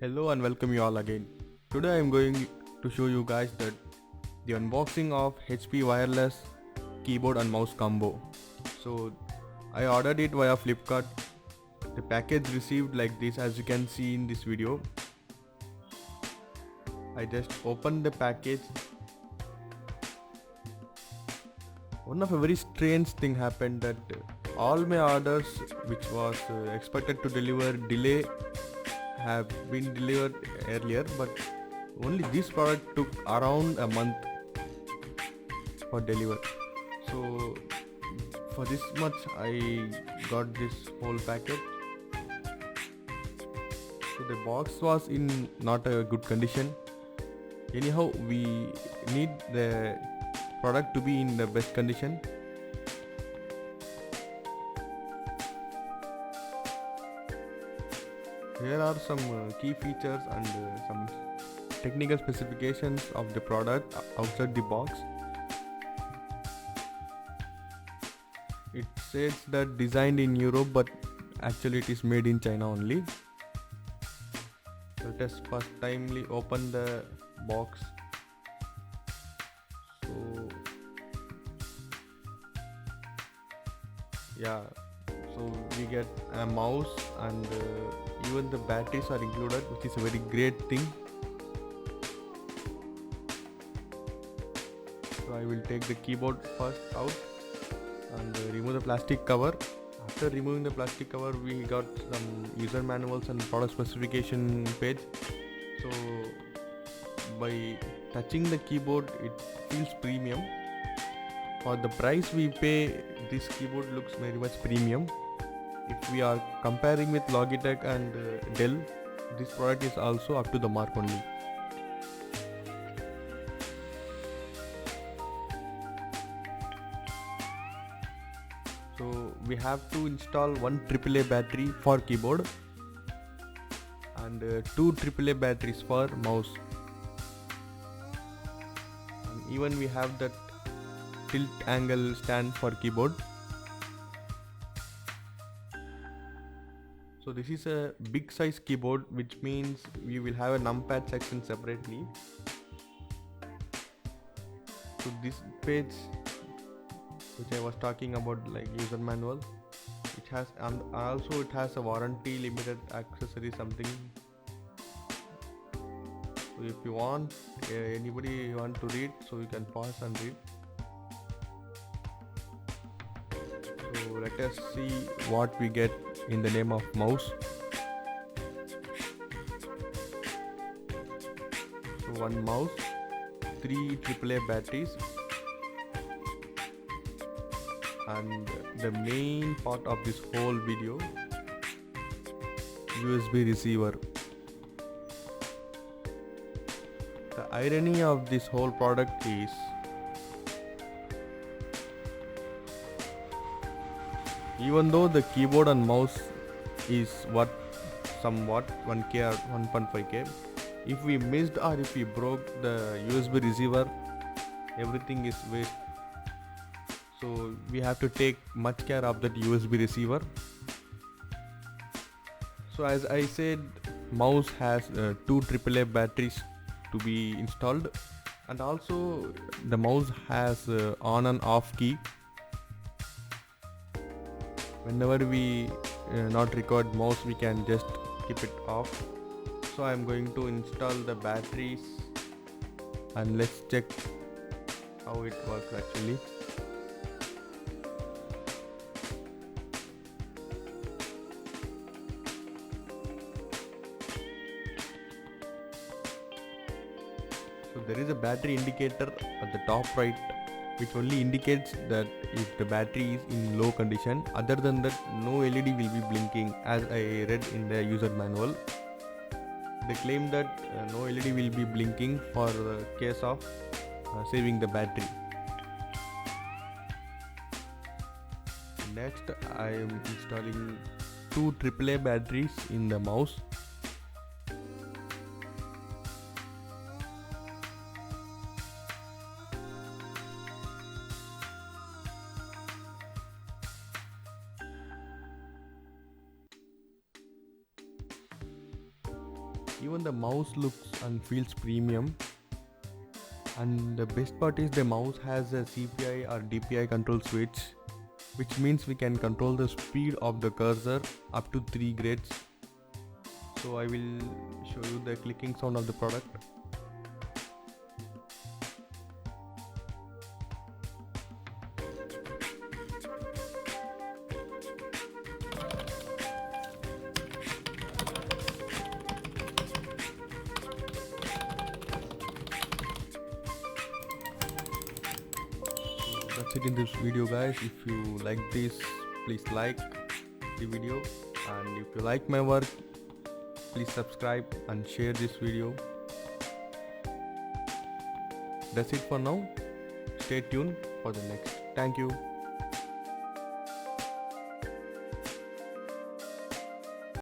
Hello and welcome you all again. Today I am going to show you guys that the unboxing of HP wireless keyboard and mouse combo. So I ordered it via Flipkart. The package received like this as you can see in this video. I just opened the package. One of a very strange thing happened that all my orders which was expected to deliver delay have been delivered earlier, but only this product took around a month for deliver. So for this much I got this whole package. So the box was in not a good condition. Anyhow, we need the product to be in the best condition. Here are some key features and some technical specifications of the product outside the box. It says that designed in Europe, but actually it is made in China only. Let us first timely open the box. So yeah, so we get a mouse and even the batteries are included, which is a very great thing. So I will take the keyboard first out and remove the plastic cover. After removing the plastic cover, we got some user manuals and product specification page. So by touching the keyboard, it feels premium. For the price we pay, this keyboard looks very much premium. If we are comparing with Logitech and Dell, this product is also up to the mark only. So we have to install one AAA battery for keyboard and two AAA batteries for mouse. And even we have that tilt angle stand for keyboard. So this is a big size keyboard, which means we will have a numpad section separately. So this page which I was talking about, like user manual, it has, and also it has a warranty, limited accessory something. So if you want, anybody want to read, so you can pause and read. So let us see what we get in the name of mouse. So one mouse, three AAA batteries, and the main part of this whole video, USB receiver. The irony of this whole product is even though the keyboard and mouse is somewhat 1K or 1.5K, if we missed or if we broke the USB receiver, everything is waste. So we have to take much care of that USB receiver. So as I said, mouse has two AAA batteries to be installed, and also the mouse has on and off key. Whenever we not record mouse, we can just keep it off. So I am going to install the batteries and let's check how it works actually. So there is a battery indicator at the top right, which only indicates that if the battery is in low condition. Other than that, no LED will be blinking, as I read in the user manual. They claim that no LED will be blinking for case of saving the battery. Next, I am installing two AAA batteries in the mouse. Even the mouse looks and feels premium. And the best part is the mouse has a CPI or DPI control switch, which means we can control the speed of the cursor up to 3 grades. So I will show you the clicking sound of the product. That's it in this video, guys. If you like this, please like the video, and if you like my work, please subscribe and share this video. That's it for now. Stay tuned for the next. Thank you.